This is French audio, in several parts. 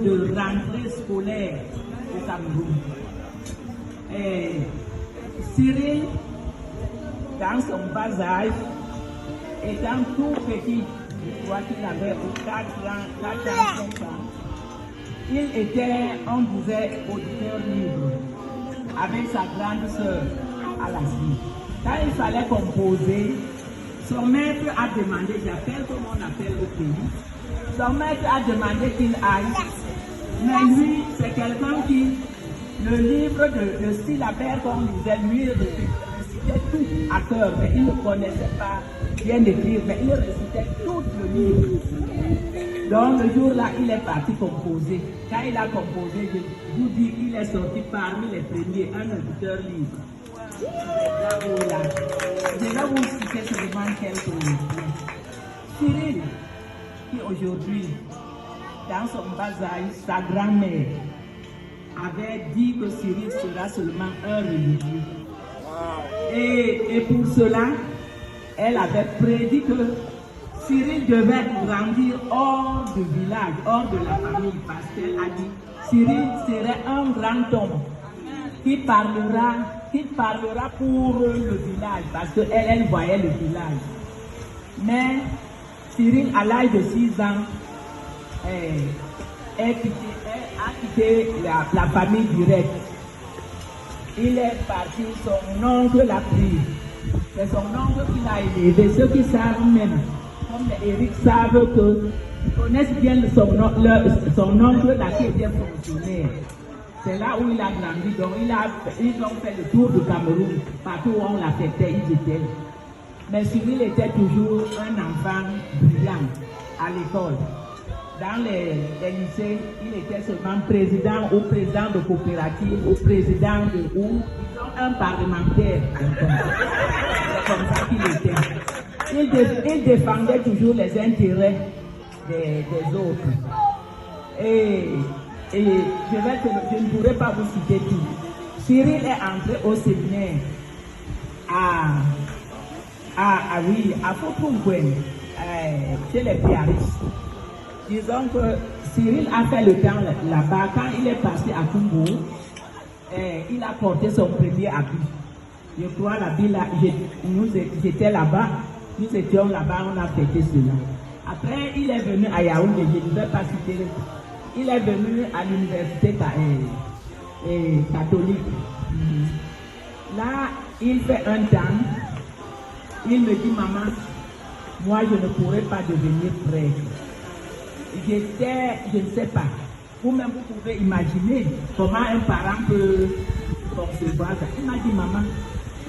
de rentrée scolaire au Cameroun. Cyril, dans son bas âge, étant tout petit, je crois qu'il avait 4 ans, 5 ans, il était, on disait, auditeur libre, avec sa grande sœur à la suite. Quand il fallait composer, son maître a demandé, j'appelle comme on appelle au pays, son maître a demandé qu'il aille, mais lui, c'est quelqu'un qui, le livre de syllabaire qu'on lisait, lui, récitait tout à cœur, mais il ne connaissait pas bien écrire, mais il récitait tout le livre. Donc le jour-là, il est parti composer. Quand il a composé, je vous dis qu'il est sorti parmi les premiers, un auditeur libre. Je vais vous citer seulement quelques mots. Cyril, qui aujourd'hui, dans son bas âge, sa grand-mère avait dit que Cyril sera seulement un religieux. Et pour cela, elle avait prédit que Cyril devait grandir hors du village, hors de la famille, parce qu'elle a dit Cyril serait un grand homme qui parlera pour le village, parce qu'elle voyait le village. Mais Cyril, à l'âge de 6 ans, a quitté la famille directe. Il est parti, son oncle l'a pris. C'est son oncle qui l'a élevé. Ceux qui savent même, comme Eric savent que, connaissent bien son oncle là qui était fonctionnaire. C'est là où il a grandi. Donc ils ont fait le tour du Cameroun. Partout où on l'affectait, ils étaient. Mais Cyril était toujours un enfant brillant à l'école. Dans les lycées, il était seulement président ou président de coopérative ou président de ou un parlementaire. C'est comme ça qu'il était. Il défendait toujours les intérêts des autres. Et je ne pourrais pas vous citer tout. Cyril est entré au séminaire à Foutoungwen, chez les Piaristes. Disons que Cyril a fait le temps là-bas. Quand il est passé à Kumbo, il a porté son premier habit. Je crois l'habit là, j'étais là-bas, nous étions là-bas, on a fêté cela. Après, il est venu à Yaoundé, je ne vais pas citer. Il est venu à l'université catholique. Là, il fait un temps. Il me dit, maman, moi je ne pourrais pas devenir prêtre. Je ne sais pas. Vous-même, vous pouvez imaginer comment un parent peut concevoir ça. Il m'a dit, maman,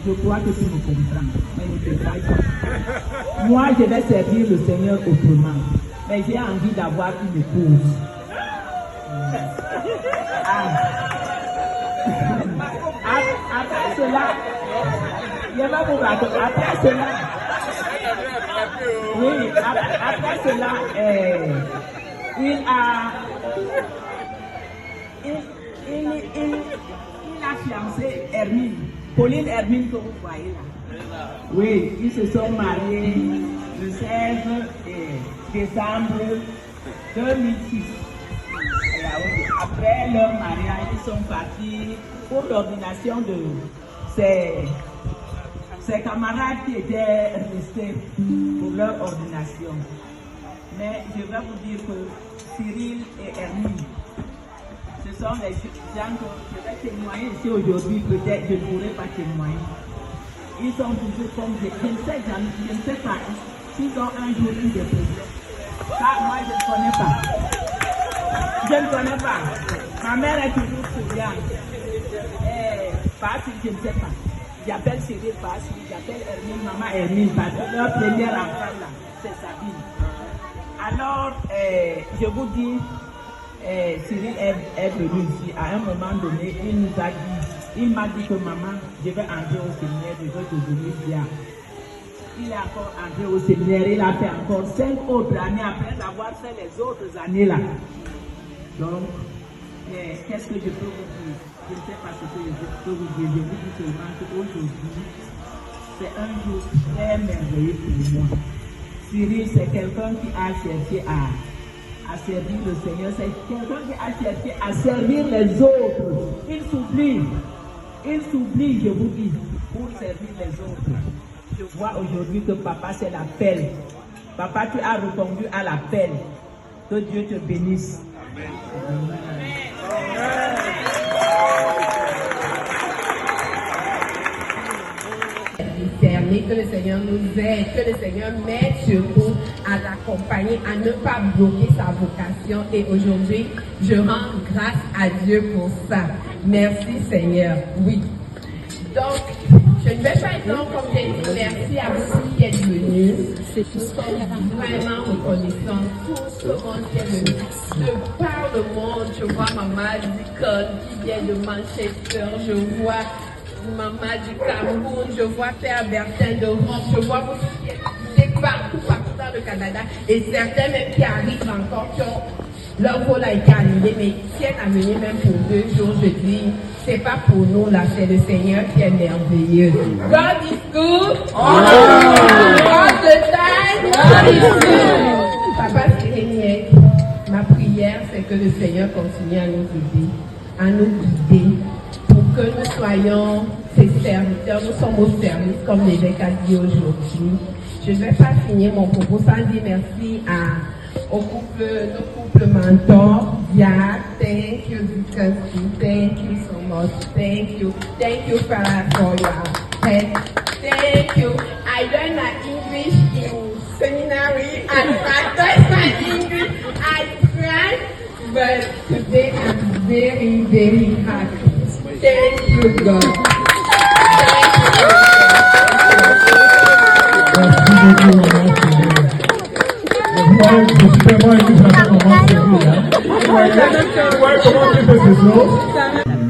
je crois que tu me comprends, mais ne te faille pas. Moi, je vais servir le Seigneur autrement, mais j'ai envie d'avoir une épouse. Après cela, je vais vous raconter. Après cela, oui, après cela, il a fiancé Hermine, Pauline Hermine que vous voyez là. Oui, ils se sont mariés le 16 décembre 2006. Après leur mariage, ils sont partis pour l'ordination de ses camarades qui étaient restés pour leur ordination. Mais je vais vous dire que Cyril et Hermine, ce sont les gens que je vais témoigner ici aujourd'hui, peut-être je ne pourrai pas témoigner. Ils sont toujours comme je ne sais pas s'ils ont un jour eu des problèmes. Ça, moi, je ne connais pas. Je ne connais pas. Ma mère est toujours souriante. Parce que je ne sais pas. J'appelle Cyril Passi, j'appelle Hermine, maman Hermine, parce que leur première enfant là, c'est Sabine. Alors, je vous dis, Cyril est venu ici. À un moment donné, il m'a dit que maman, je vais entrer au séminaire, je vais te donner bien. Il est encore entré au séminaire, il a fait encore 5 autres années après avoir fait les autres années là. Donc, qu'est-ce que je peux vous dire? Je ne sais pas ce que je peux vous dire. Je vous dis seulement qu'aujourd'hui, c'est un jour très merveilleux pour moi. Cyril, c'est quelqu'un qui a cherché à servir le Seigneur. C'est quelqu'un qui a cherché à servir les autres. Il s'oublie, je vous dis, pour servir les autres. Je vois aujourd'hui que papa, c'est l'appel. Papa, tu as répondu à l'appel. Que Dieu te bénisse. Amen. Que le Seigneur nous aide, que le Seigneur m'aide surtout à l'accompagner, à ne pas bloquer sa vocation. Et aujourd'hui, je rends grâce à Dieu pour ça. Merci Seigneur. Oui. Donc, je ne vais pas être long comme j'ai dit. Merci à vous qui êtes venus. Nous sommes vraiment reconnaissants. Tout ce monde qui est venu. De par le monde, je vois Maman Nicole qui vient de Manchester. Je vois Maman du Cameroun, je vois Père Bertin de Rome, je vois vous qui êtes partout dans le Canada et certains même qui arrivent encore, qui ont leur vol a été annulé, mais qui tiennent à venir même pour 2 jours. Je dis, c'est pas pour nous là, c'est le Seigneur qui est merveilleux. God is good. All the time. God is good. Papa Séréniek, ma prière, c'est que le Seigneur continue à nous aider, à nous guider, pour que nous soyons ses serviteurs, nous sommes au service, comme l'évêque a dit aujourd'hui. Je ne vais pas finir mon propos sans dire merci nos couples mentors. Yeah, thank you, Vikansi, thank you so much, thank you, Farah, for your help. Thank you. I learned my English in seminary and practiced my English at France, but today I'm very, very happy. Thank you, God.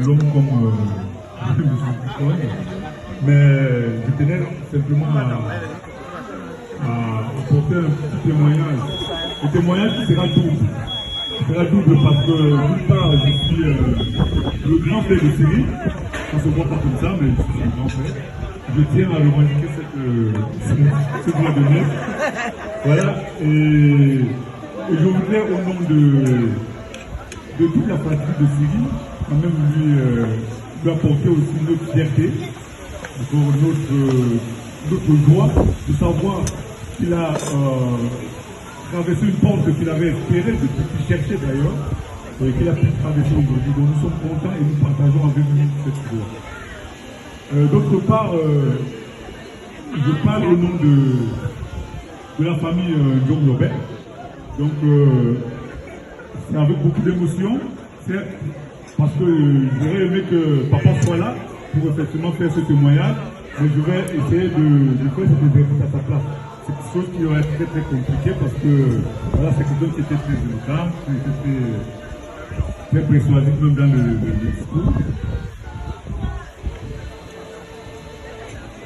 L'homme comme mais je tenais simplement à apporter un petit témoignage. Le témoignage qui sera double. Il sera double parce que d'une part, je suis le grand frère de Syrie. On ne se voit pas comme ça, mais je suis un grand frère. Je tiens à revendiquer ce droit de neuf. Voilà. Et je voudrais, au nom de toute la patrie de Syrie, quand même lui apporter aussi notre fierté, notre joie de savoir qu'il a traversé une porte qu'il avait espérée, qu'il cherchait d'ailleurs, et qu'il a pu traverser aujourd'hui. Donc nous sommes contents et nous partageons avec lui cette joie. D'autre part, je parle au nom de la famille John Robert. Donc c'est avec beaucoup d'émotion, parce que j'aurais aimé que papa soit là pour effectivement faire ce témoignage, mais je vais essayer de faire cet exercice à sa place. C'est quelque chose qui aurait été très très compliqué parce que voilà, c'est quelqu'un qui était très éloquent, qui était très persuasif même dans le discours.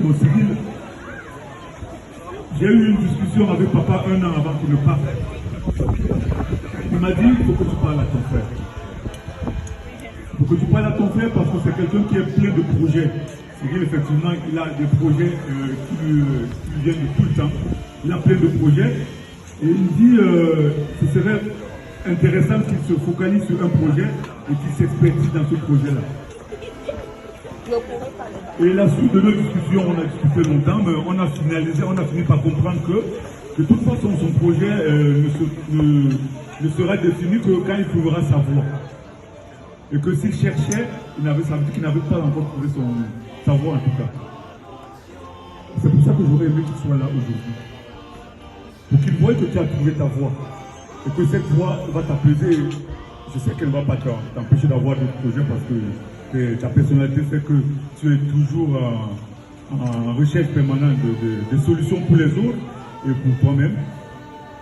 Au civil, j'ai eu une discussion avec papa 1 an avant qu'il ne parte. Il m'a dit, il faut que tu parles à ton frère. Il faut que tu parles à ton frère parce que c'est quelqu'un qui est plein de projets. C'est-à-dire, effectivement, il a des projets qui lui viennent de tout le temps. Il a plein de projets. Et il me dit, ce serait intéressant qu'il se focalise sur un projet et qu'il s'expertise dans ce projet-là. Et la suite de nos discussions, on a discuté longtemps, mais on a fini par comprendre que de toute façon, son projet ne sera défini que quand il trouvera sa voie. Et que s'il cherchait, ça veut dire qu'il n'avait pas encore trouvé sa voie en tout cas. C'est pour ça que j'aurais aimé qu'il soit là aujourd'hui. Pour qu'il voie que tu as trouvé ta voie. Et que cette voie va t'apaiser. Je sais qu'elle ne va pas t'empêcher d'avoir d'autres projets parce que ta personnalité fait que tu es toujours en recherche permanente de solutions pour les autres et pour toi-même.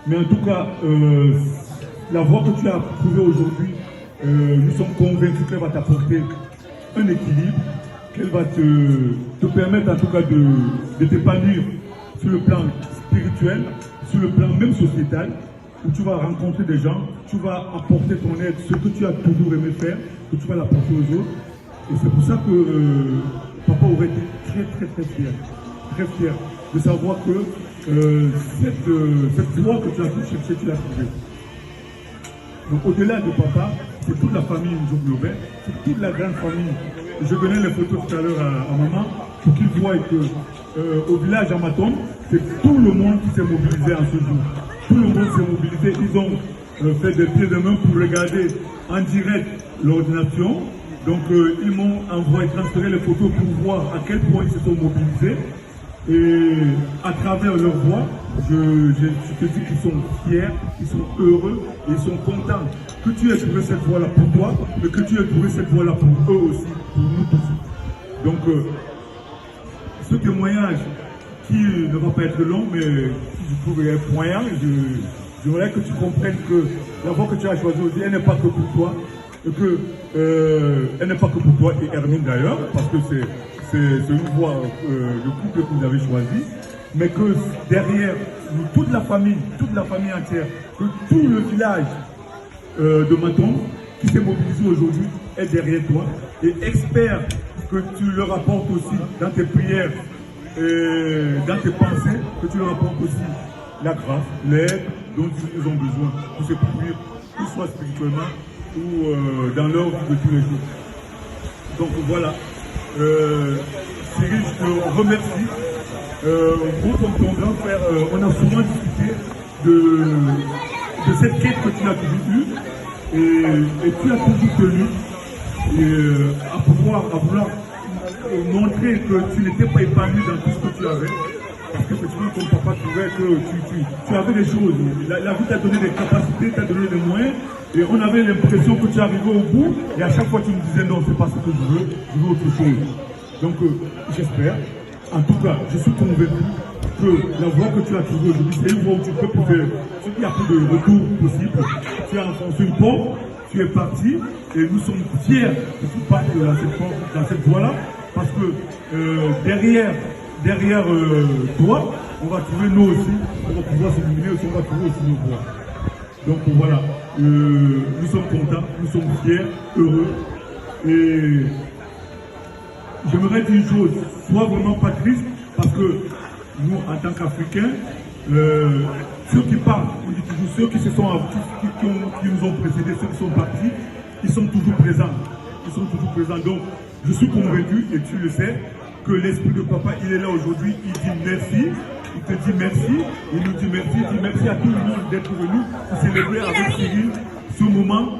Mais en tout cas, la voie que tu as trouvée aujourd'hui, nous sommes convaincus qu'elle va t'apporter un équilibre, qu'elle va te permettre en tout cas de t'épanouir sur le plan spirituel, sur le plan même sociétal, où tu vas rencontrer des gens, tu vas apporter ton aide, ce que tu as toujours aimé faire, que tu vas l'apporter aux autres. Et c'est pour ça que papa aurait été très très très fier de savoir que cette voie que tu as pu chercher, tu l'as trouvée. Donc au-delà de papa, c'est toute la famille Ndjoglobé, c'est toute la grande famille. Je donnais les photos tout à l'heure à maman pour qu'ils voient que au village Amatom, c'est tout le monde qui s'est mobilisé en ce jour. Tout le monde s'est mobilisé. Ils ont fait des pieds de main pour regarder en direct l'ordination. Donc ils m'ont envoyé transférer les photos pour voir à quel point ils se sont mobilisés. Et à travers leur voix, je te dis qu'ils sont fiers, ils sont heureux, et ils sont contents que tu aies trouvé cette voie-là pour toi, mais que tu aies trouvé cette voie-là pour eux aussi, pour nous tous. Donc, ce témoignage qui ne va pas être long, mais qui je trouve poignant, je voudrais que tu comprennes que la voie que tu as choisie aujourd'hui, elle n'est pas que pour toi, et que elle n'est pas que pour toi et Hermine d'ailleurs, parce que c'est une voie, le couple que vous avez choisi, mais que derrière nous, toute la famille entière, que tout le village de Maton qui s'est mobilisé aujourd'hui est derrière toi et espère que tu leur apportes aussi dans tes prières et dans tes pensées, que tu leur apportes aussi la grâce, l'aide dont ils ont besoin pour s'épanouir, que ce soit spirituellement ou dans leur vie de tous les jours. Donc voilà. Cyril, je te remercie. Pour ton grand frère, on a souvent discuté de cette quête que tu as toujours eue et tu as toujours tenu à vouloir montrer que tu n'étais pas épanoui dans tout ce que tu avais. Parce que effectivement, ton papa trouvait que tu avais des choses. La vie t'a donné des capacités, t'a donné des moyens. Et on avait l'impression que tu arrivais au bout. Et à chaque fois, tu me disais non, c'est pas ce que je veux autre chose. Donc, j'espère. En tout cas, je suis convaincu que la voie que tu as trouvée aujourd'hui, c'est une voie où tu peux faire ce qu'il n'y a plus de retour possible. Tu as enfoncé une porte, tu es parti. Et nous sommes fiers de tout partir dans cette voie-là. Parce que derrière toi, on va trouver nous aussi, on va pouvoir s'illuminer aussi, on va trouver aussi nos voix. Donc voilà, nous sommes contents, nous sommes fiers, heureux. Et j'aimerais dire une chose, sois vraiment pas triste, parce que nous, en tant qu'Africains, ceux qui parlent, on dit toujours ceux qui nous ont précédés, ceux qui sont partis, ils sont toujours présents. Ils sont toujours présents. Donc, je suis convaincu, et tu le sais, que l'esprit de papa, il est là aujourd'hui, il dit merci, il te dit merci, il nous dit merci, il dit merci à tout le monde d'être venu pour célébrer avec Cyril ce moment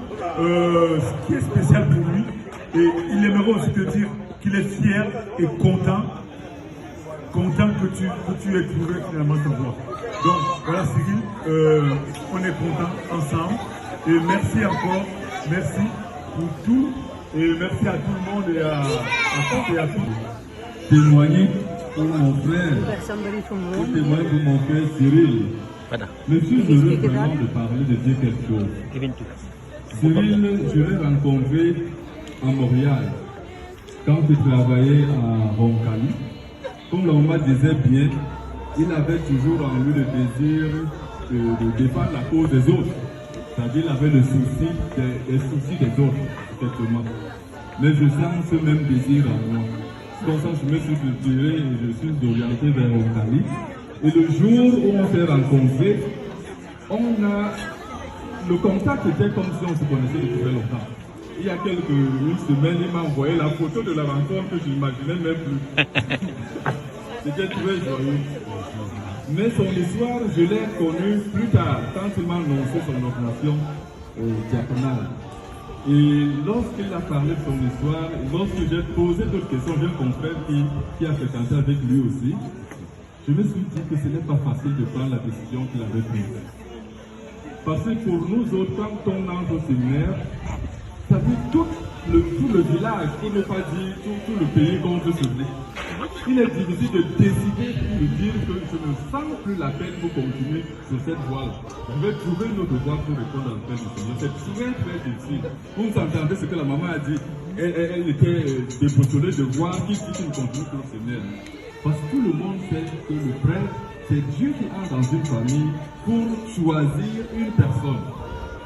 qui est spécial pour lui. Et il aimerait aussi te dire qu'il est fier et content que tu aies trouvé finalement ta voie. Donc voilà Cyril, on est content ensemble et merci encore, merci pour tout et merci à tout le monde et à tous. Témoigner pour mon frère, témoigner pour mon frère Cyril. Je suis heureux vraiment de parler, de dire quelque chose. Cyril, je l'ai rencontré à Montréal quand je travaillais à Roncalli. Comme l'Oma disait bien, il avait toujours en lui le désir de défendre la cause des autres. C'est-à-dire qu'il avait le souci des soucis des autres, effectivement. Mais je sens ce même désir en moi. Comme ça, je me suis culturé et je suis orienté vers Roncalli. Et le jour où on s'est rencontrés, le contact était comme si on se connaissait depuis très longtemps. Il y a une semaine, il m'a envoyé la photo de la rencontre que je n'imaginais même plus. C'était très joyeux. Mais son histoire, je l'ai connue plus tard, quand il m'a annoncé son ordination diaconale. Et lorsqu'il a parlé de son histoire, lorsque j'ai posé d'autres questions, j'ai un confrère qui a fréquenté avec lui aussi, je me suis dit que ce n'est pas facile de prendre la décision qu'il avait prise. Parce que pour nous autres, quand on entre au séminaire, ça veut tout le village, pour ne pas dire tout le pays contre ce blé. Il est difficile de décider de dire que je ne sens plus la peine pour continuer sur cette voie-là. Je vais trouver une autre voie pour répondre à l'appel du Seigneur. C'est très très difficile. Vous entendez ce que la maman a dit. Elle était déboutonnée de voir qui ne continue pour le Seigneur. Parce que tout le monde sait que le prêtre, c'est Dieu qui entre dans une famille pour choisir une personne.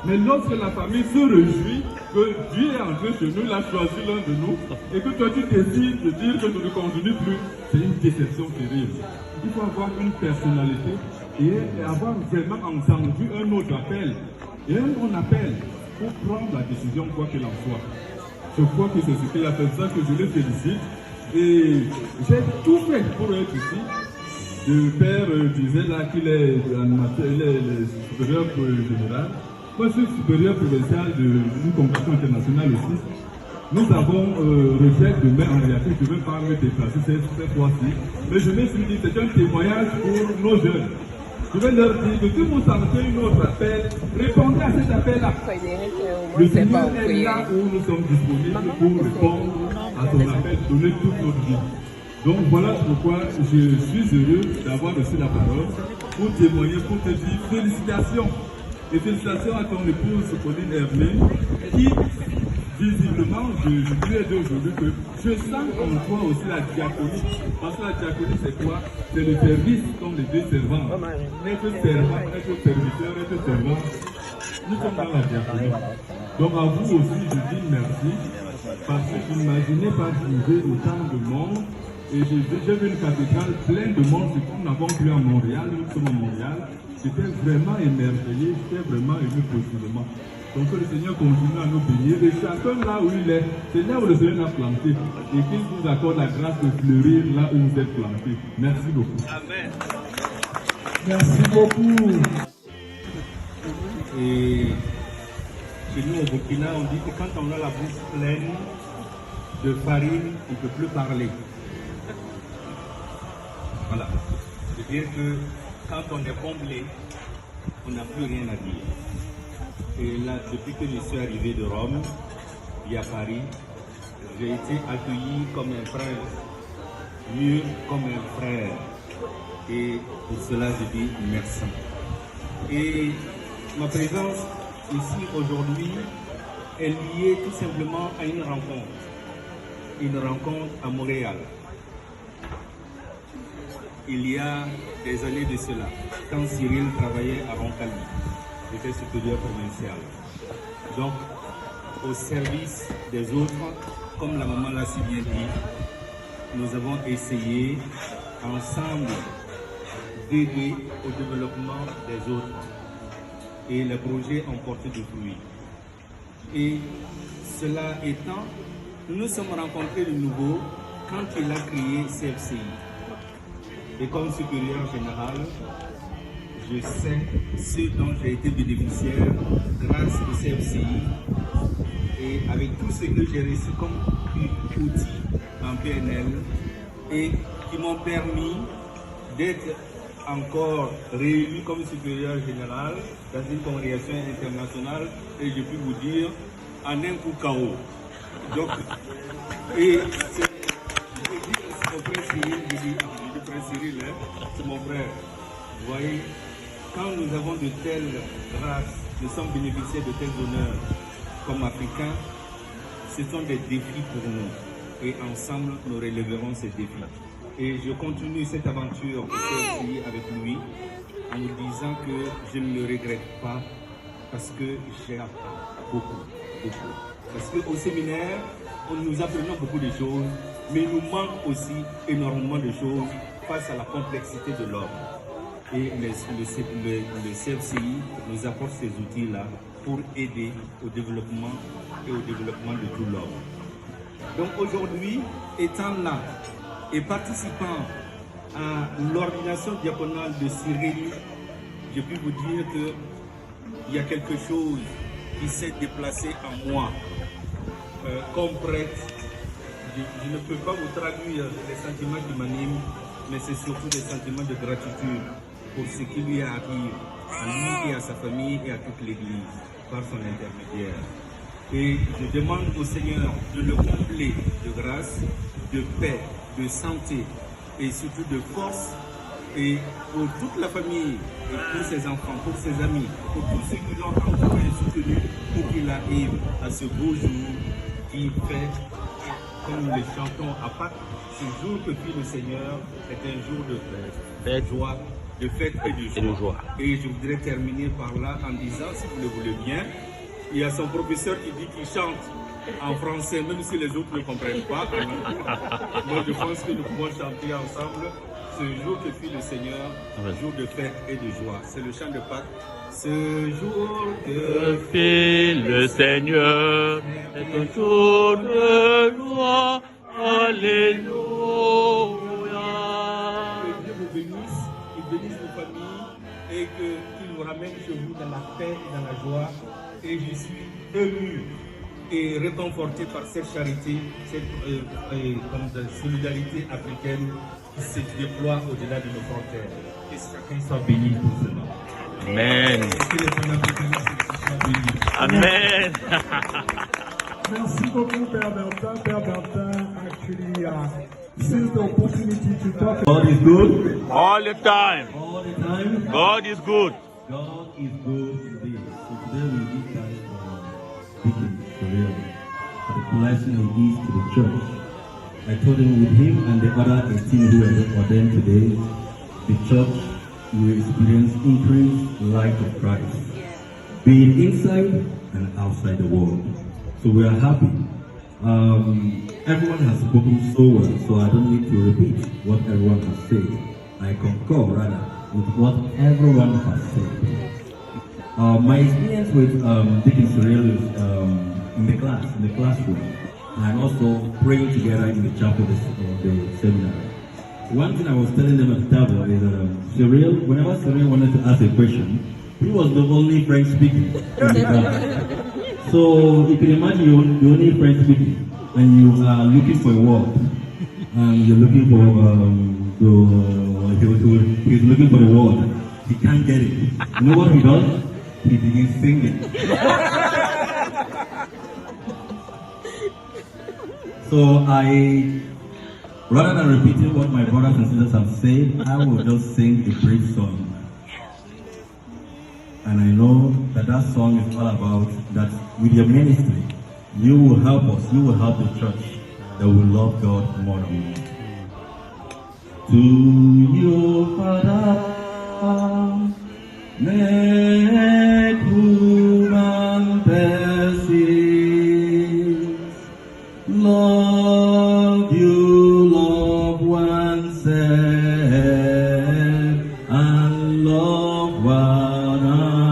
Mais lorsque la famille se réjouit que Dieu est entré chez nous, il a choisi l'un de nous, et que toi tu décides de dire que tu ne continues plus, c'est une déception terrible. Il faut avoir une personnalité et avoir vraiment entendu un autre appel Il y a un bon appel pour prendre la décision, quoi qu'il en soit. Je crois que c'est ce qu'il a fait, ça que je le félicite. Et j'ai tout fait pour être ici. Le père disait là qu'il est animateur, il est le supérieur général. Moi, je suis supérieur provincial d'une compétition internationale aussi. Nous avons refait demain, en réalité, je ne vais pas me déplacer cette fois-ci. Mais je me suis dit, c'est un témoignage pour nos jeunes. Je vais leur dire que tout le monde s'en fait une autre appel. Répondez à cet appel-là. Le Seigneur est là où nous sommes disponibles pour répondre à son appel, donner toute notre vie. Donc voilà pourquoi je suis heureux d'avoir reçu la parole pour témoigner, pour te dire félicitations. Et félicitations à ton épouse Pauline Hermé qui, visiblement, je lui ai dit aujourd'hui que je sens en toi aussi la diaconie. Parce que la diaconie, c'est quoi? C'est le service comme les deux servants. Être servant, être serviteur, être servant. Nous sommes dans la diaconie. Donc à vous aussi, je dis merci. Parce que imaginez pas trouver autant de monde. Et j'ai vu une cathédrale pleine de monde, c'est comme nous n'avons plus à Montréal, nous sommes à Montréal. J'étais vraiment émerveillé, j'étais vraiment ému positivement. Donc que le Seigneur continue à nous bénir. Et chacun là où il est, c'est là où le Seigneur l'a planté. Et qu'il vous accorde la grâce de fleurir là où vous êtes planté. Merci beaucoup. Amen. Merci beaucoup. Et chez nous au Burkina, on dit que quand on a la bouche pleine de farine, on ne peut plus parler. Voilà. C'est-à-dire que quand on est comblé, on n'a plus rien à dire. Et là, depuis que je suis arrivé de Rome, via Paris, j'ai été accueilli comme un frère, mieux comme un frère. Et pour cela, je dis merci. Et ma présence ici aujourd'hui est liée tout simplement à une rencontre à Montréal. Il y a des années de cela, quand Cyril travaillait à Roncalli, j'étais supérieur provincial. Donc, au service des autres, comme la maman l'a si bien dit, nous avons essayé ensemble d'aider au développement des autres. Et le projet ont porté du fruit. Et cela étant, nous nous sommes rencontrés de nouveau quand il a créé CFCI. Et comme supérieur général, je sais ce dont j'ai été bénéficiaire grâce au CFCI et avec tout ce que j'ai reçu comme outils en PNL et qui m'ont permis d'être encore réélu comme supérieur général dans une congrégation internationale et je peux vous dire en un coup KO. Donc, et mon frère Cyril, je dis frère Cyril, c'est mon frère. Vous voyez, quand nous avons de telles grâces, nous sommes bénéficiaires de tels honneurs comme Africains, ce sont des défis pour nous. Et ensemble, nous relèverons ces défis. Et je continue cette aventure aussi avec lui en me disant que je ne le regrette pas parce que j'ai appris beaucoup. Parce qu'au séminaire, nous apprenons beaucoup de choses, mais il nous manque aussi énormément de choses face à la complexité de l'homme. Et le CFCI nous apporte ces outils-là pour aider au développement et au développement de tout l'homme. Donc aujourd'hui, étant là et participant à l'ordination diaconale de Cyril, je peux vous dire qu'il y a quelque chose qui s'est déplacé en moi comme prêtre. Je ne peux pas vous traduire les sentiments qui m'animent, mais c'est surtout des sentiments de gratitude pour ce qui lui arrive à lui et à sa famille et à toute l'Église par son intermédiaire. Et je demande au Seigneur de le combler de grâce, de paix, de santé et surtout de force. Et pour toute la famille, et pour ses enfants, pour ses amis, pour tous ceux qui l'ont entouré et soutenu, pour qu'il arrive à ce beau jour qui fait, comme nous le chantons à Pâques, ce jour que fit le Seigneur est un jour de fête, joie, de fête et de joie. Et je voudrais terminer par là en disant, si vous le voulez bien, il y a son professeur qui dit qu'il chante en français, même si les autres ne comprennent pas. Moi, je pense que nous pouvons chanter ensemble ce jour que fit le Seigneur, jour de fête et de joie. C'est le chant de Pâques, Ce jour Que fait le Seigneur est un jour de loi. Alléluia. Que Dieu vous bénisse, qu'il bénisse vos familles et qu'il vous ramène chez vous dans la paix et dans la joie. Et je suis ému et réconforté par cette charité, cette solidarité africaine qui se déploie au-delà de nos frontières. Que chacun soit béni pour cela. Amen. Que les panafricanistes soient bénis. Amen. Merci beaucoup, Père Bertin. Père Bertin actually seized the opportunity to talk. God is good. All the time. All the time. God is good. God is good indeed. So today we give thanks for Deacon Surreal for the blessing he gives to the church. I told him with him and the other 18 who are ordained today, the church will experience increased light of Christ, be it inside and outside the world. So we are happy. Everyone has spoken so well, so I don't need to repeat what everyone has said. I concur rather with what everyone has said. My experience with Deacon Surreal is in the classroom, and also praying together in the chapel of the seminary. One thing I was telling them at the table is Surreal, whenever Surreal wanted to ask a question, he was the only French speaking in the class. So you can imagine you're only French speaking, and you are looking for a word, and you're looking for he's looking for the word. He can't get it. You know what he does? He begins singing. So rather than repeating what my brothers and sisters have said, I will just sing a brief song. And I know that song is all about that with your ministry, you will help us, you will help the church that will love God more and more. To you, Father, make human blessings, love you, love oneself, and love one another.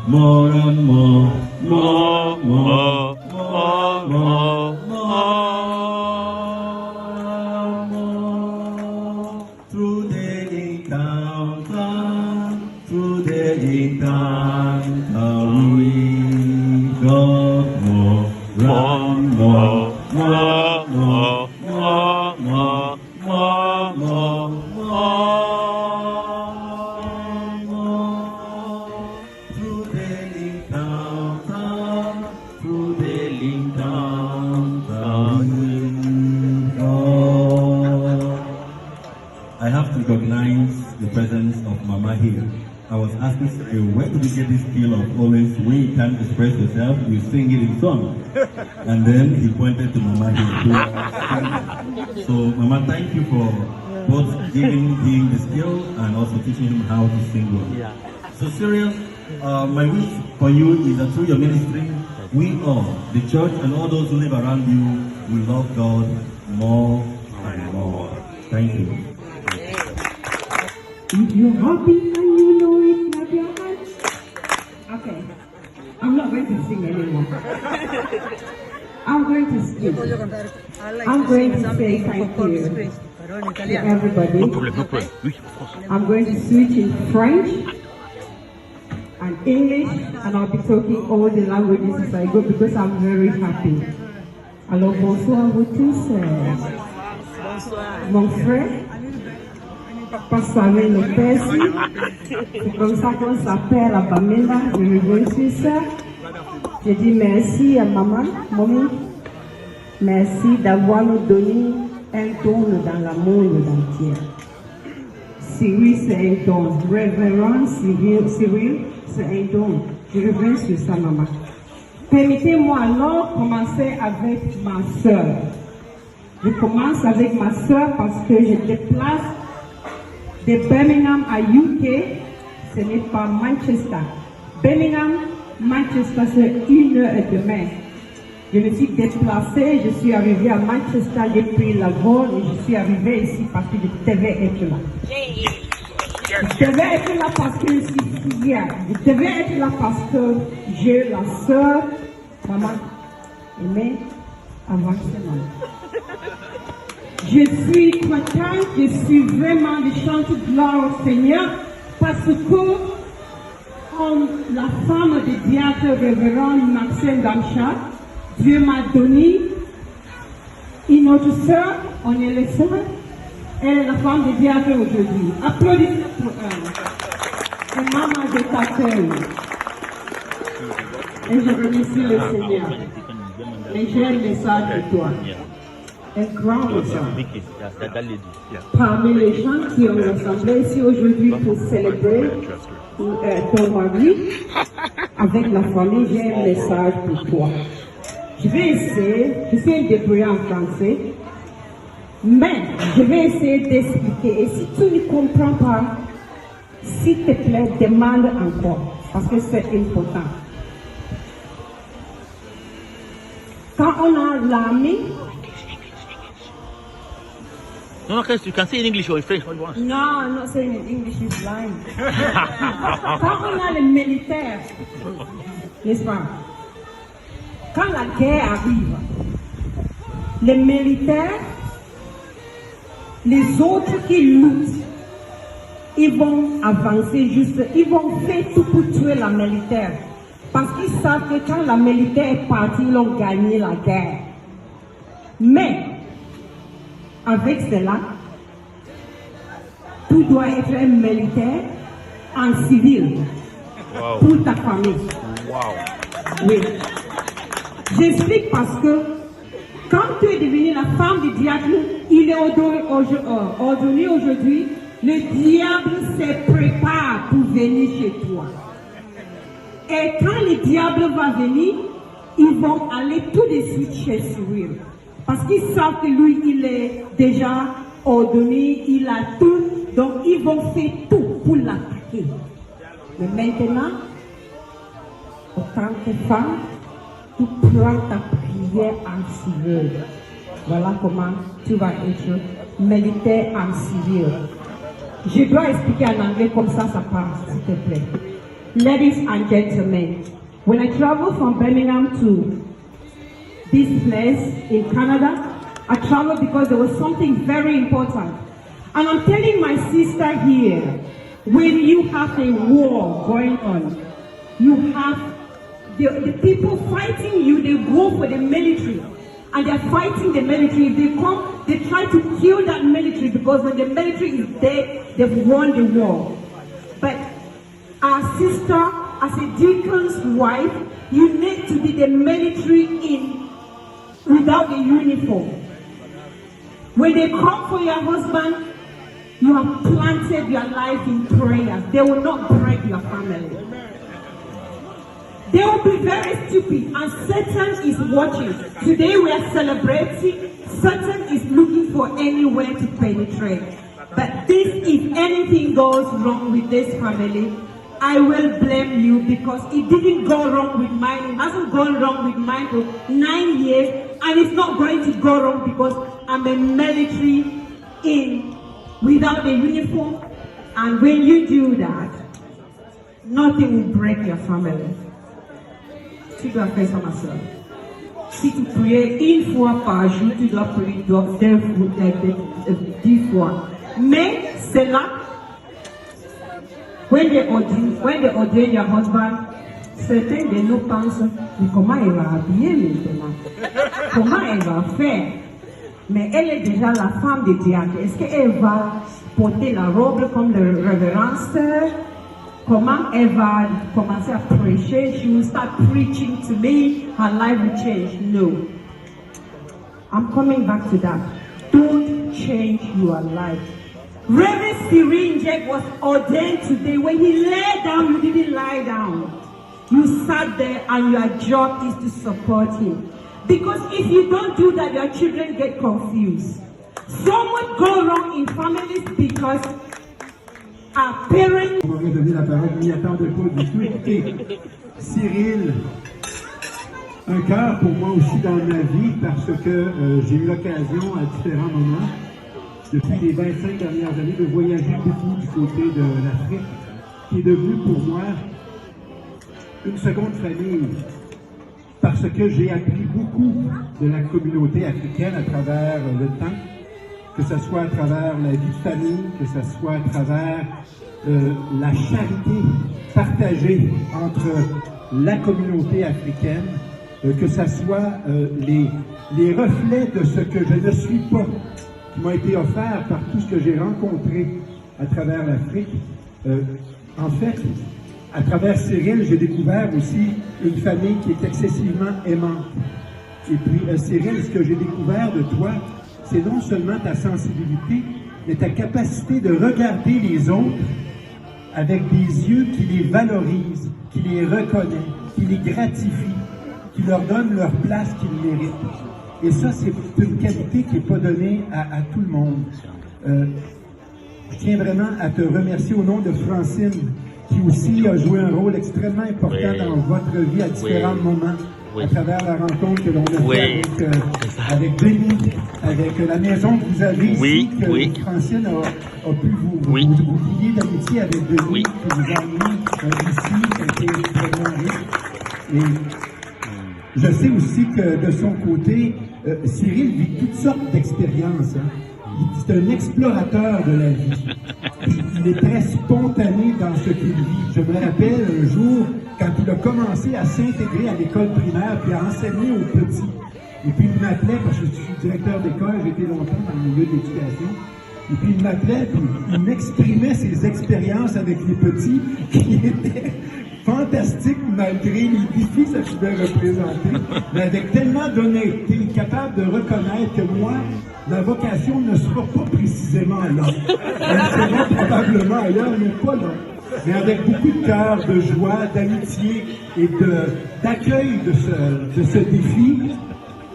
More and more, more, more, more, more, more. Through the encounter, we got more, more, more, more, more, more, more, more, more, more. I have to recognize the presence of Mama here. I was asking Cyril, where did you get this skill of always, when you can't express yourself, you sing it in song? And then he pointed to Mama here. So Mama, thank you for both giving him the skill and also teaching him how to sing well. So Cyril, my wish for you is that through your ministry, we all, the church and all those who live around you, will love God more and more. Thank you. If you're happy and you know it, clap your hands. Okay, I'm not going to sing anymore. I'm going to speak. I'm going to say thank you to everybody. I'm going to switch in French and English, and I'll be talking all the languages as I go because I'm very happy. Alors bonsoir à vous tous. Mon frère, Pastor Lopez, c'est comme ça qu'on s'appelle à Bamenda, je reviens Suisse. Je dis merci à maman, Mommy. Merci d'avoir nous donné un don dans l'amour entier. Cyril, c'est un don. Révérend Cyril, c'est un don. Je reviens sur ça, maman. Permettez-moi alors commencer avec ma soeur. Je commence avec ma soeur parce que je déplace de Birmingham à UK, ce n'est pas Manchester. Birmingham, Manchester, c'est 1h30. Je me suis déplacée, je suis arrivée à Manchester depuis la Gaule et je suis arrivée ici parce que je devais être là. Je devais être là parce que je suis fière. Je devais être là parce que j'ai la sœur, maman, aimée, avancement. Je suis contente, je suis vraiment de chanter gloire au Seigneur parce que comme la femme de diacre révérend Maxime Damchat, Dieu m'a donné une autre sœur, on est les sœurs, elle est la femme de diacre aujourd'hui. Applaudissez pour elle. Et maman, je t'appelle. Et je remercie le Seigneur. Et j'ai un message pour toi. Un grand message. Parmi les gens qui ont rassemblé ici aujourd'hui pour célébrer ton mari, avec la famille, j'ai un message pour toi. Je vais essayer, je sais me débrouiller en français, mais je vais essayer d'expliquer. Et si tu ne comprends pas, s'il te plaît, demande encore, parce que c'est important. Quand on a l'armée, No, you can say in English or in French. What you want? no, I'm not saying in English, it's blind. Quand on a les militaires, n'est-ce pas? Quand la guerre arrive, les militaires, les autres qui luttent, ils vont avancer juste, ils vont faire tout pour tuer la militaire. Parce qu'ils savent que quand la militaire est partie, ils ont gagné la guerre. Mais, avec cela, tu dois être un militaire en civil. Wow. Pour ta famille. Wow. Oui. J'explique parce que quand tu es devenue la femme du diable, il est ordonné aujourd'hui, le diable se prépare pour venir chez toi. Et quand le diable va venir, ils vont aller tout de suite chez Cyril. Parce qu'ils savent que lui, il est déjà ordonné, il a tout, donc ils vont faire tout pour l'attaquer. Mais maintenant, en tant que femme, tu prends ta prière en civil. Voilà comment tu vas être militaire en civil. Je dois expliquer en anglais comme ça passe, s'il te plaît. Ladies and gentlemen, when I traveled from Birmingham to this place in Canada, I traveled because there was something very important. And I'm telling my sister here, when you have a war going on, you have the people fighting you, they go for the military. And they're fighting the military. If they come, they try to kill that military because when the military is dead, they've won the war. But our sister, as a deacon's wife, you need to be the military without the uniform. When they come for your husband, you have planted your life in prayer. They will not break your family. They will be very stupid, and Satan is watching. Today we are celebrating. Satan is looking for anywhere to penetrate. But if anything goes wrong with this family, I will blame you because it didn't go wrong with mine. It hasn't gone wrong with mine for 9 years, and it's not going to go wrong because I'm a military without a uniform. And when you do that, nothing will break your family. Tu dois faire ça, ma soeur. Si tu priais une fois par jour, tu dois prier 10 fois. Mais c'est là, when they ordain your husband, certains de nous pensent, mais comment elle va habiller maintenant? Comment elle va faire? Mais elle est déjà la femme de diacre. Est-ce qu'elle va porter la robe comme le révérend sœur? Comment elle va commencer à prêcher? She will start preaching to me. Her life will change. No. I'm coming back to that. Don't change your life. Reverend Cyril Njek was ordained today. When he lay down, you didn't lie down. You sat there and your job is to support him. Because if you don't do that, your children get confused. So much go wrong in families because our parents... On va donner la parole, il y a tant de choses du tout. Cyril, un cœur pour moi aussi dans ma vie parce que j'ai eu l'occasion à différents moments, depuis les 25 dernières années, de voyager beaucoup du côté de l'Afrique, qui est devenu pour moi une seconde famille, parce que j'ai appris beaucoup de la communauté africaine à travers le temps, que ce soit à travers la vie de famille, que ce soit à travers la charité partagée entre la communauté africaine, que ce soit les reflets de ce que je ne suis pas, qui m'ont été offerts par tout ce que j'ai rencontré à travers l'Afrique. En fait, à travers Cyril, j'ai découvert aussi une famille qui est excessivement aimante. Et puis, Cyril, ce que j'ai découvert de toi, c'est non seulement ta sensibilité, mais ta capacité de regarder les autres avec des yeux qui les valorisent, qui les reconnaissent, qui les gratifient, qui leur donnent leur place qu'ils méritent. Et ça, c'est une qualité qui n'est pas donnée à tout le monde. Je tiens vraiment à te remercier au nom de Francine, qui aussi a joué un rôle extrêmement important dans votre vie à différents moments, à travers la rencontre que l'on a faite avec Denis, avec la maison que vous avez ici, que Francine a pu vous lier d'amitié avec Denis, qui vous a amené ici, qui a été extrêmement riche. Et je sais aussi que de son côté, Cyril vit toutes sortes d'expériences. C'est un explorateur de la vie. Il est très spontané dans ce qu'il vit. Je me rappelle un jour, quand il a commencé à s'intégrer à l'école primaire, puis à enseigner aux petits. Et puis il m'appelait, parce que je suis directeur d'école, j'ai été longtemps dans le milieu de l'éducation. Et puis il m'appelait, puis il m'exprimait ses expériences avec les petits, qui étaient fantastiques malgré les défis que ça pouvait représenter, mais avec tellement d'honnêteté, capable de reconnaître que moi, ma vocation ne sera pas précisément là. Elle sera probablement ailleurs, mais pas là. Mais avec beaucoup de cœur, de joie, d'amitié et d'accueil de ce défi,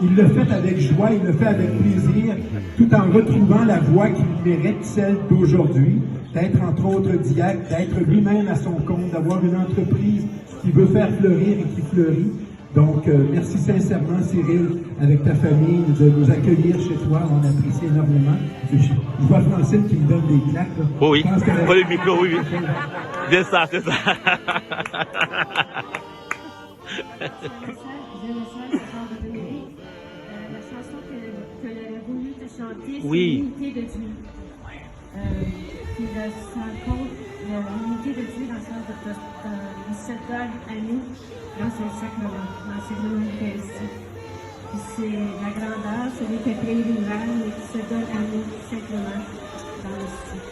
il le fait avec joie, il le fait avec plaisir, tout en retrouvant la voie qu'il mérite, celle d'aujourd'hui, d'être entre autres diacre, d'être lui-même à son compte, d'avoir une entreprise qui veut faire fleurir et qui fleurit. Donc, merci sincèrement, Cyril, avec ta famille, de nous accueillir chez toi. On apprécie énormément. Je vois Francine qui me donne des claques. Là. Oh oui, pas le micro, oui. C'est ça, c'est ça. La chanson que j'avais voulu te chanter, c'est Oui. l'unité de Dieu. Puis ça compte l'unité de Dieu dans le sens de il se donne à nous dans ce sacrement, dans ce nom d'Eucharistie. Puis c'est la grandeur, celui qui a créé l'univers et qui se donne à nous simplement dans le ciel.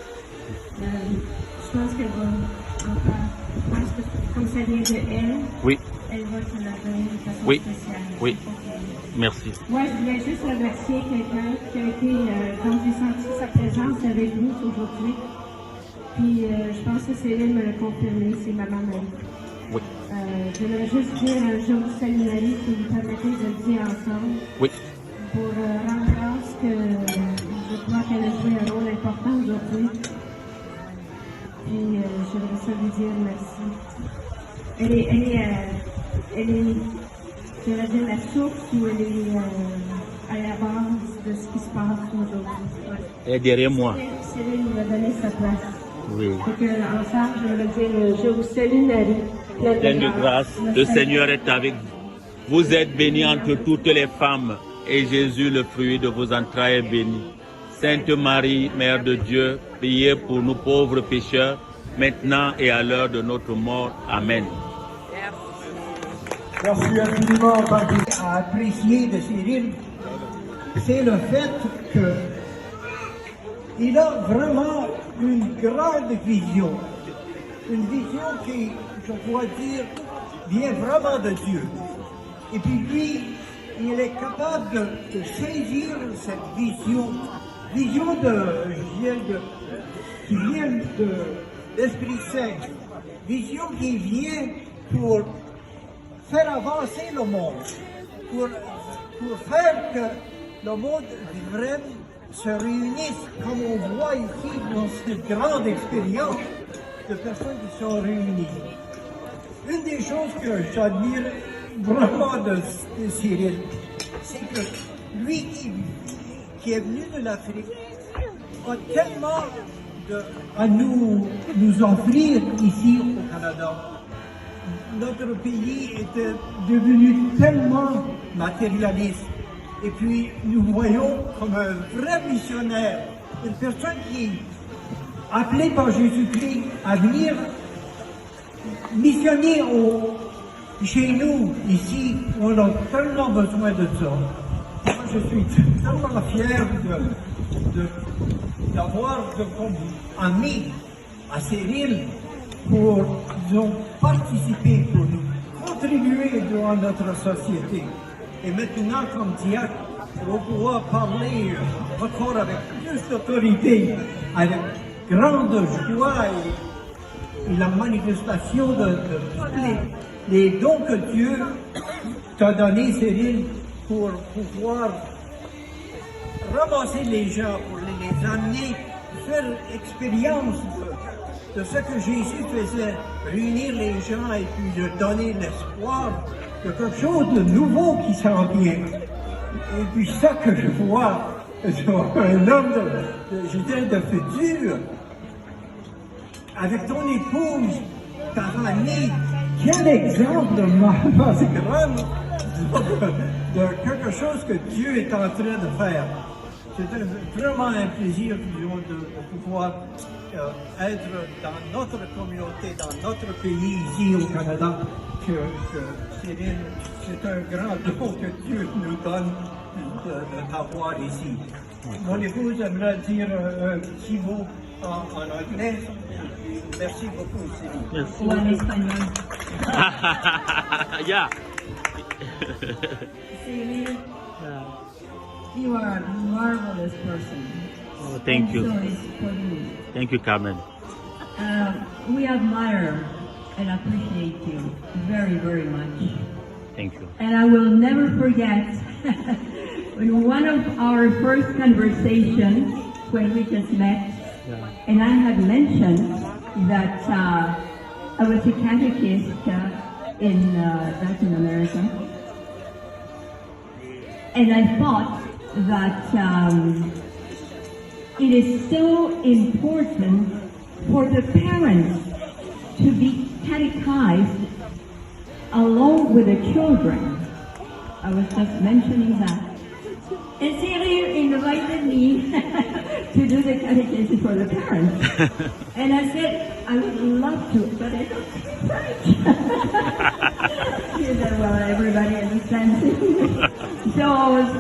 Je pense qu'elle va encore, je pense que comme ça vient de elle, elle va te la donner de façon spéciale. Oui. Merci. Moi, je voulais juste remercier quelqu'un qui a été, dont j'ai senti sa présence avec nous aujourd'hui. Puis, je pense que Céline me l'a confirmé, c'est ma maman. Oui. Je voulais juste dire je vous salue Marie, si vous permettez de le dire ensemble. Oui. Pour rendre grâce que je crois qu'elle a joué un rôle important aujourd'hui. Puis, je voudrais ça lui dire merci. Elle est je vais dire la source où elle est à la base de ce qui se passe aujourd'hui. Elle est derrière moi. Céline nous a donné sa place. Oui. Donc, ensemble, je vais dire je vous salue, Marie. Pleine de grâce, le Seigneur est avec vous. Vous êtes bénie entre toutes les femmes, et Jésus, le fruit de vos entrailles, est béni. Sainte Marie, Mère de Dieu, priez pour nous pauvres pécheurs, maintenant et à l'heure de notre mort. Amen. Merci infiniment à apprécier de Cyril, c'est le fait qu'il a vraiment une grande vision. Une vision qui, je dois dire, vient vraiment de Dieu. Et puis lui, il est capable de saisir cette vision qui vient de l'Esprit Saint, vision qui vient pour faire avancer le monde, pour faire que le monde vraiment se réunisse, comme on voit ici dans cette grande expérience de personnes qui sont réunies. Une des choses que j'admire vraiment de Cyril, c'est que lui qui est venu de l'Afrique a tellement à nous offrir ici au Canada. Notre pays était devenu tellement matérialiste. Et puis, nous voyons comme un vrai missionnaire, une personne qui est appelée par Jésus-Christ à venir missionner chez nous, ici, où on a tellement besoin de ça. Moi, je suis tellement fier d'avoir comme ami à Cyril pour nous participer, pour nous contribuer dans notre société. Et maintenant, comme diacre, on va pouvoir parler encore avec plus d'autorité, avec grande joie et la manifestation de tous les dons que Dieu t'a donnés, Cyril, pour pouvoir ramasser les gens, pour les amener, faire l'expérience de ce que Jésus faisait, réunir les gens et puis leur donner l'espoir de quelque chose de nouveau qui s'en vient. Et puis ça que je vois, un homme de futur, avec ton épouse, ta famille, quel exemple de quelque chose que Dieu est en train de faire. C'est vraiment un plaisir de pouvoir être dans notre communauté, dans notre pays, ici au Canada, c'est un grand don que Dieu nous donne de t'avoir ici. Mon épouse aimerait dire un petit mot en anglais. Merci beaucoup, Cyril. Ou en espagnol. Yeah. Cyril, you are a marvelous person. Oh, thank you. So is Pauline. Thank you, Carmen. We admire and appreciate you very, very much. Thank you. And I will never forget in one of our first conversations when we just met, and I had mentioned that I was a catechist in Latin America, and I thought that it is so important for the parents to be catechized along with the children. I was just mentioning that. And Cyril invited me to do the catechism for the parents. And I said, I would love to, but I don't speak French. He said, well, everybody understands it. So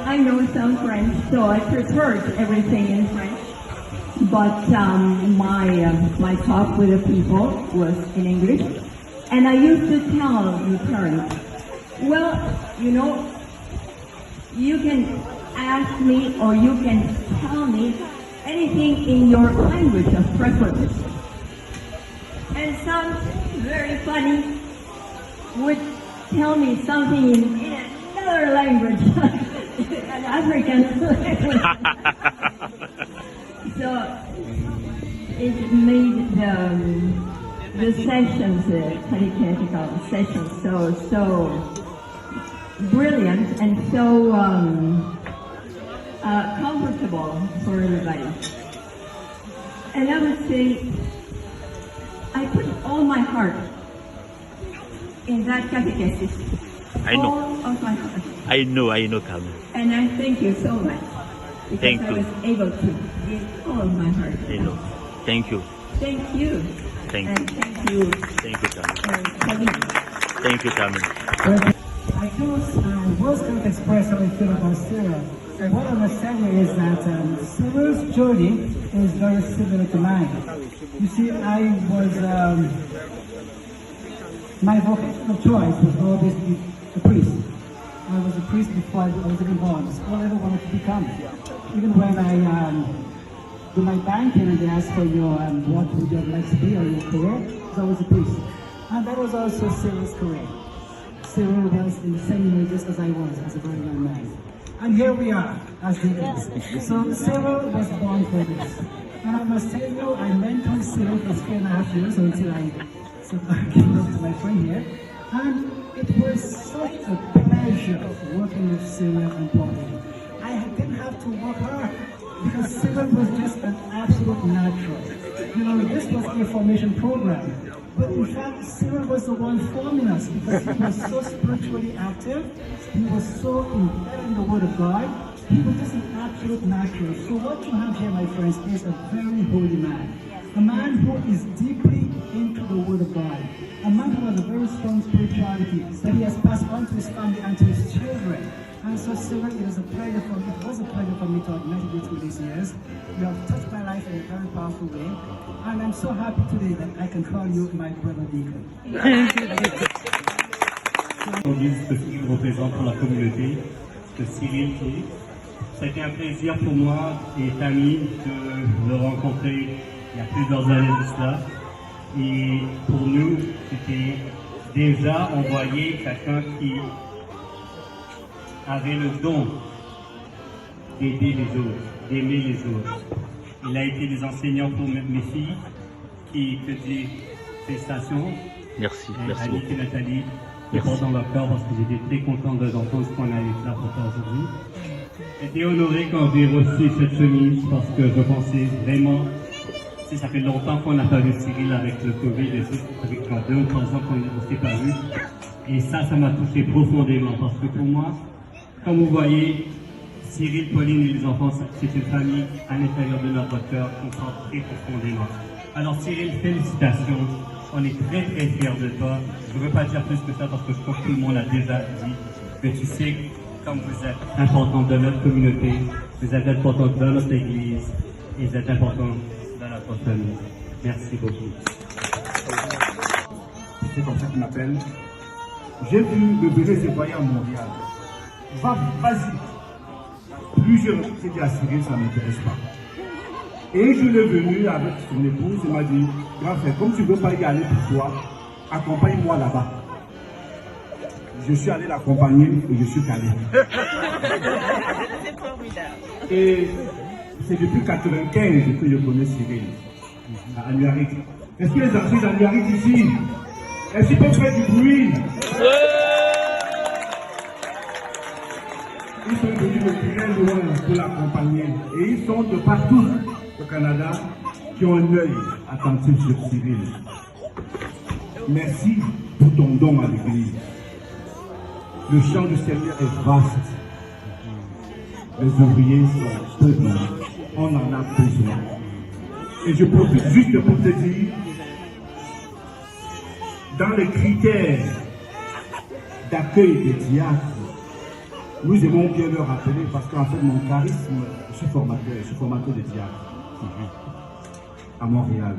I know some French, so I preferred everything in French. But my talk with the people was in English. And I used to tell the parents, well, you know, you can ask me or you can tell me anything in your language of preference. And some very funny would tell me something in another language, an African language. So it made the sessions, catechetical sessions, so brilliant and so comfortable for everybody. And I would say, I put all my heart in that catechesis. I know. All of my heart. I know, Carmen. And I thank you so much. Because Thank I you. was able to give all of my heart. I know. Thank you. Thank you. Thank And you. thank you. Thank you, Carmen. Pauline. Thank you, Carmen. I was going to express how I feel about Cyril. And what I'm saying is that Cyril's journey is very similar to mine. You see, I was, my vocation of choice was always to be a priest. I was a priest before I was even born. That's all I ever wanted to become. Even when I do my banking and they ask for your, what would your next be or your career, so I was a priest. And that was also Cyril's career. Cyril was in the same ages as I was, as a very young man. And here we are, as deacons. So Cyril was born for this. And I must tell you, I mentored Cyril for 3.5 years until I came up to my friend here. And It was such a pleasure working with Cyril and Pauline. I didn't have to work hard because Cyril was just an absolute natural. You know, this was a formation program. But in fact, Cyril was the one forming us because he was so spiritually active. He was so embedded in the Word of God. He was just an absolute natural. So what you have here, my friends, is a very holy man. A man who is deeply into the Word of God. A man who has a very strong spirituality that he has passed on to his family and to his children. And so, Cyril, it was a pleasure for me to have met you through these years. You have touched my life in a very powerful way. And I'm so happy today that I can call you my brother Deacon. On dit ce qu'il représente pour la communauté, de Cyril. C'était un plaisir pour moi et Tammy de le rencontrer il y a plusieurs années de cela. Et pour nous, c'était déjà, on voyait quelqu'un qui avait le don d'aider les autres, d'aimer les autres. Il a été des enseignants pour mes filles qui te disent félicitations. Merci, et merci Annick beaucoup. et Nathalie, qui portent dans leur cœur parce que j'étais très content d'entendre ce qu'on avait là pour faire aujourd'hui. J'étais honoré quand j'ai reçu cette chemise parce que je pensais vraiment, ça fait longtemps qu'on n'a pas vu Cyril avec le Covid, et avec 2 ou 3 ans qu'on ne s'est pas vu. Et ça m'a touché profondément parce que pour moi, comme vous voyez, Cyril, Pauline et les enfants, c'est une famille à l'intérieur de notre cœur qu'on sent très profondément. Alors Cyril, félicitations. On est très très fiers de toi. Je ne veux pas dire plus que ça parce que je crois que tout le monde l'a déjà dit. Mais tu sais, comme vous êtes important dans notre communauté, vous êtes important dans notre église et vous êtes important dans notre famille. Merci beaucoup. C'est comme ça qu'il m'appelle. J'ai vu le bébé se voyer à Montréal. Vas-y. Plusieurs fois, j'ai dit à Cyril, ça ne m'intéresse pas. Et je l'ai venu avec son épouse, il m'a dit, grand frère, comme tu ne veux pas y aller pour toi, accompagne-moi là-bas. Je suis allé l'accompagner et je suis allé. C'est formidable. Et c'est depuis 1995 que je connais Cyril, à Anuarit. Est-ce que les artistes d'Anuarit ici, est-ce qu'ils peuvent faire du bruit? Ils sont venus de très loin pour l'accompagner. Et ils sont de partout au Canada qui ont un œil attentif sur Cyril. Merci pour ton don à l'Église. Le champ du Seigneur est vaste. Les ouvriers sont peu nombreux. On en a besoin. Et je profite juste pour te dire, dans les critères d'accueil des diacres, nous aimons bien le rappeler parce qu'en fait, mon charisme, je suis formateur de diacres à Montréal.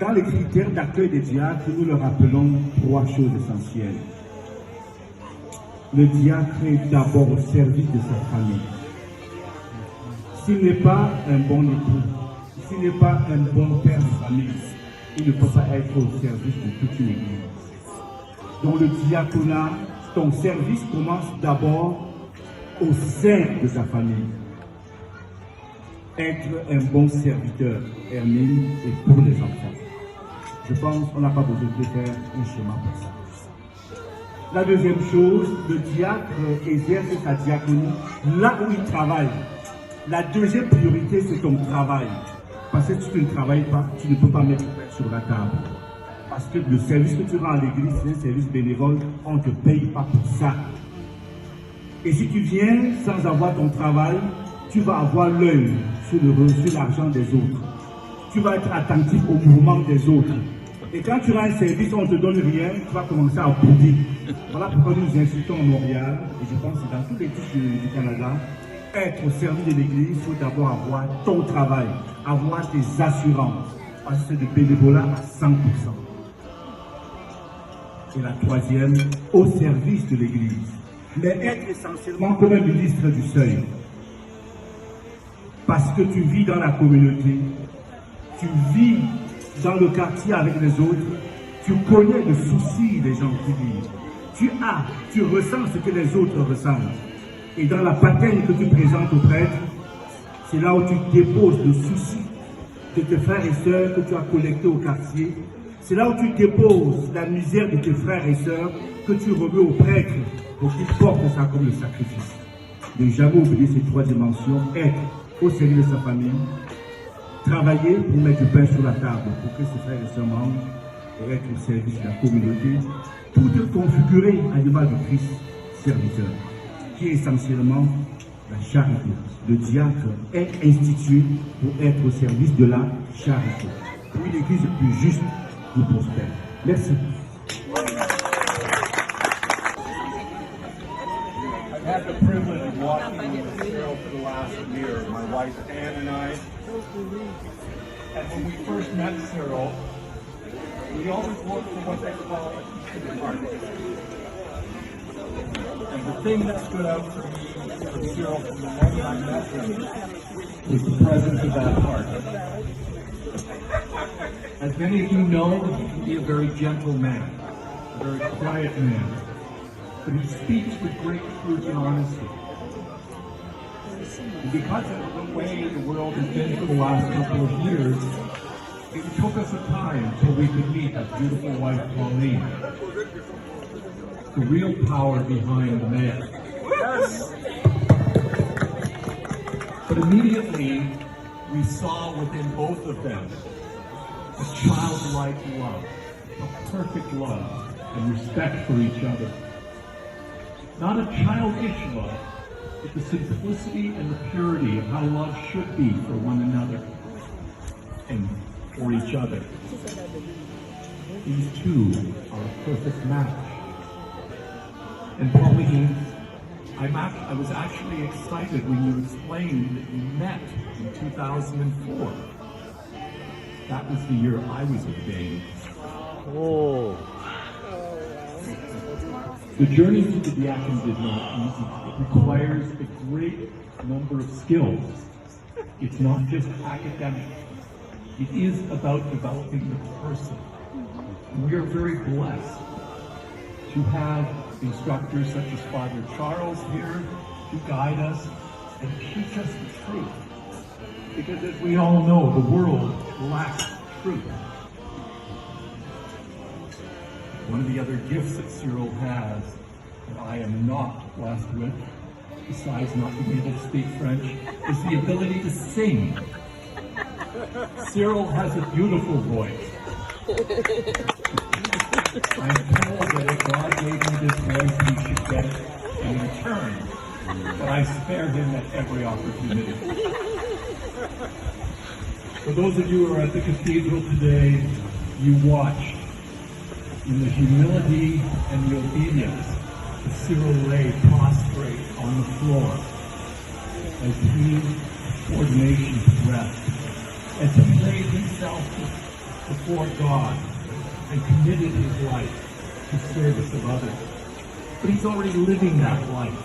Dans les critères d'accueil des diacres, nous leur rappelons 3 choses essentielles. Le diacre est d'abord au service de sa famille. S'il n'est pas un bon époux, s'il n'est pas un bon père de famille, il ne peut pas être au service de toute une église. Donc le diaconat, ton service commence d'abord au sein de sa famille. Être un bon serviteur, Hermine, et pour les enfants. Je pense qu'on n'a pas besoin de faire un chemin pour ça. La deuxième chose, le diacre exerce sa diaconie là où il travaille. La deuxième priorité, c'est ton travail. Parce que si tu ne travailles pas, tu ne peux pas mettre sur la table. Parce que le service que tu rends à l'église, c'est un service bénévole, on ne te paye pas pour ça. Et si tu viens sans avoir ton travail, tu vas avoir l'œil sur l'argent des autres. Tu vas être attentif au mouvement des autres. Et quand tu rends un service, on ne te donne rien, tu vas commencer à bouder. Voilà pourquoi nous incitons à Montréal, et je pense que dans tous les titres du Canada, être au service de l'église, il faut d'abord avoir ton travail, avoir tes assurances. Parce que c'est du bénévolat à 100%. Et la troisième, au service de l'église. Mais être essentiellement comme un ministre du seuil. Parce que tu vis dans la communauté, tu vis dans le quartier avec les autres, tu connais le souci des gens qui vivent. Tu ressens ce que les autres ressentent. Et dans la patène que tu présentes au prêtre, c'est là où tu déposes le souci de tes frères et sœurs que tu as collectés au quartier C'est là où tu déposes la misère de tes frères et sœurs que tu remets au prêtre pour qu'il porte ça comme le sacrifice. Ne jamais oublier ces trois dimensions: être au service de sa famille, travailler pour mettre du pain sur la table pour que ses frères et sœurs mangent, et être au service de la communauté, tout est configuré à l'image du Christ serviteur, qui est essentiellement la charité. Le diacre est institué pour être au service de la charité. Puis l'Église plus juste nous prospère. Merci. I've had the privilege of walking with Cyril for the last year, my wife Ann and I. And when we first met Cyril, we always looked for what they call a teaching heart. And the thing that stood out for me from Cyril from the moment I met him was the presence of that heart. As many of you know, he can be a very gentle man, a very quiet man, but he speaks with great truth and honesty. And because of the way the world has been for the last couple of years, it took us a time until we could meet his beautiful wife, Pauline. The real power behind the man. Yes. But immediately, we saw within both of them a childlike love, a perfect love, and respect for each other. Not a childish love, but the simplicity and the purity of how love should be for one another and for each other. These two are a perfect match. And Pauline, I was actually excited when you explained that you met in 2004. That was the year I was ordained. Oh. The journey to the diaconate is not easy. It requires a great number of skills. It's not just academic. It is about developing the person. And we are very blessed to have instructors such as Father Charles here to guide us and teach us the truth. Because as we all know, the world lacks truth. One of the other gifts that Cyril has, that I am not blessed with, besides not being able to speak French, is the ability to sing. Cyril has a beautiful voice. I'm told that if God gave me this voice, he should get it in return. But I spare him at every opportunity. For those of you who are at the cathedral today, you watched in the humility and the obedience that Cyril lay prostrate on the floor as his ordination progressed, as he laid himself before God and committed his life to service of others. But he's already living that life.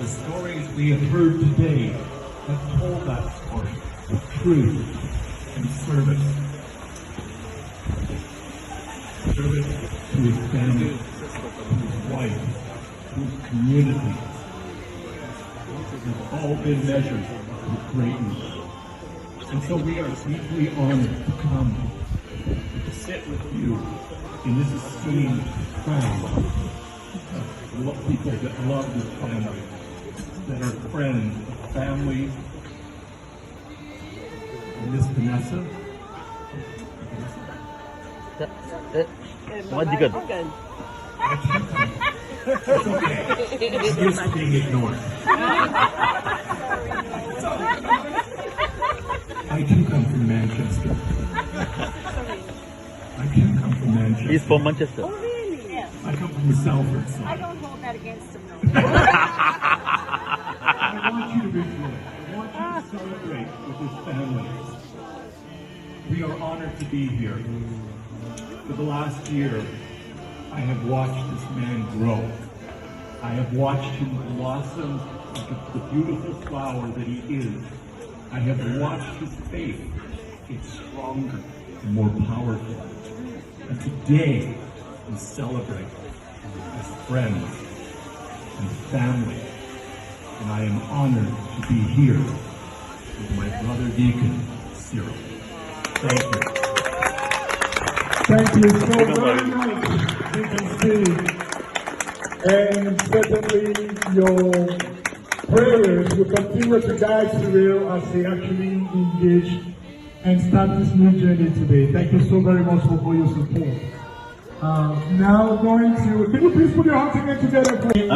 The stories we have heard today have told that story with truth and service. Service to his family, to his wife, to his community. Have all been measured with greatness. And so we are deeply honored to come to sit with you in this esteemed crowd of people that love this family, that are friends, family. And Miss Vanessa. It's okay. It's used to being ignored. I do come from Manchester. He's from Manchester. Oh, really? Yes. I come from the Salford side. I don't hold that against him, I want you to rejoice. I want you to celebrate with this family. We are honored to be here. For the last year, I have watched this man grow. I have watched him blossom like the beautiful flower that he is. I have watched his faith get stronger and more powerful. And today, we celebrate as friends and family. And I am honored to be here with my brother deacon, Cyril. Thank you. Thank you so very much, DPC. And certainly your prayers will continue to guide Cyril as he actually engage and start this new journey today. Thank you so very much for your support. Now going to, can you please put your hands again together, please?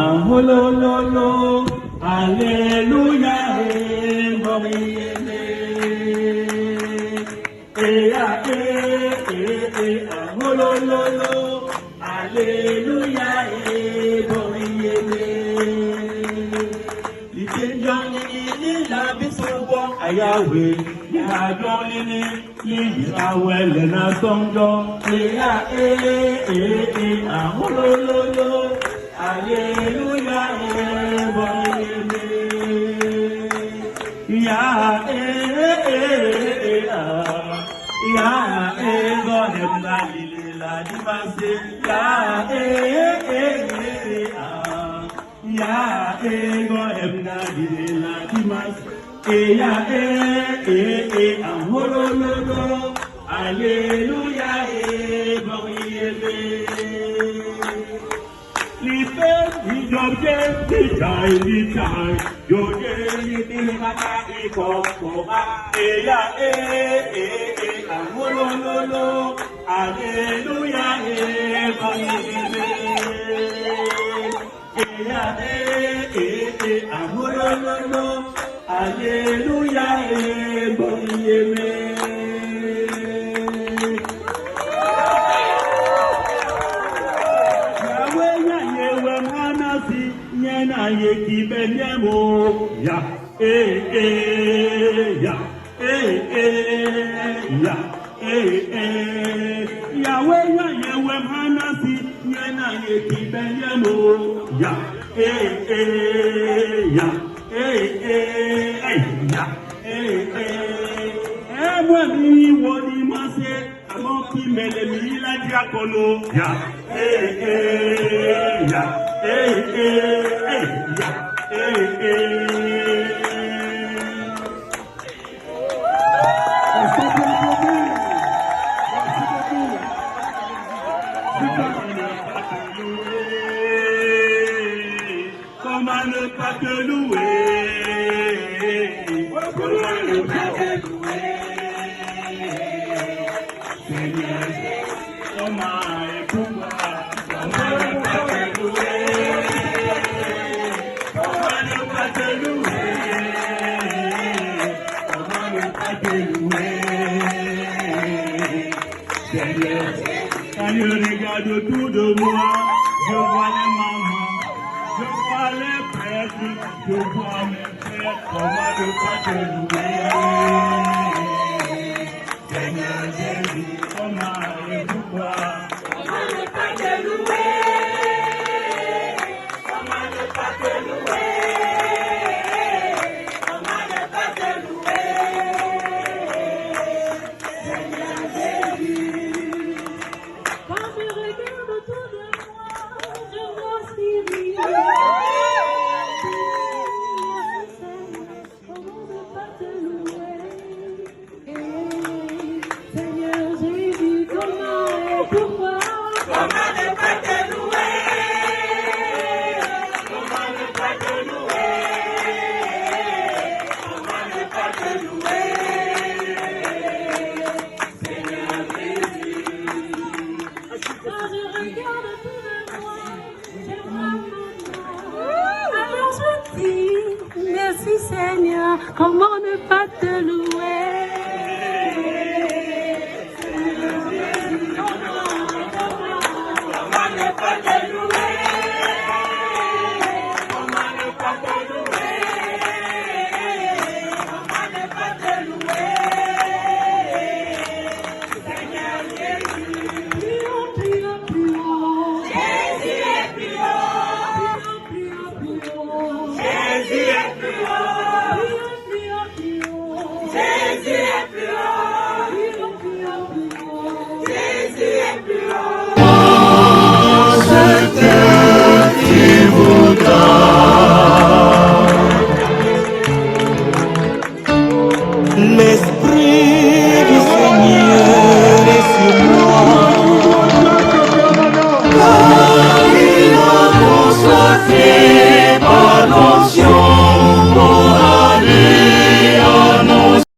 Yahweh, Yahweh, Yahweh, na songdo, Hallelujah, Alléluia, Comment ne pas te louer? Comment ne pas te louer? Seigneur, comment et pourquoi? Comment ne pas te louer? Comment ne pas te louer? Comment ne pas te louer? Seigneur, quand je regarde autour de moi, je vois les mamans, je vois les prêtres, je vois mes frères, comment ne pas te louer? Seigneur Jésus, comment et pourquoi? Comment ne pas te louer? Comment ne pas te louer? Comment ne pas te louer? Seigneur Jésus, Quand je regarde autour de moi, je vois Cyril. Comment ne pas te louer? Seigneur Jésus, comment et pourquoi? Comment ne pas te louer? Comment ne pas te louer? Comment ne pas te louer? Seigneur Jésus. Quand je regarde autour de moi, je vois maman. Alors je dis, merci Seigneur, comment ne pas te louer? Comment ne pas te louer? Comment ne pas te louer? Comment ne pas te louer? Seigneur Jésus. Prions, prions, prions. Jésus est plus haut. Prions, prions, prions. Jésus est plus haut. Prions, prions, prions. Jésus Jésus.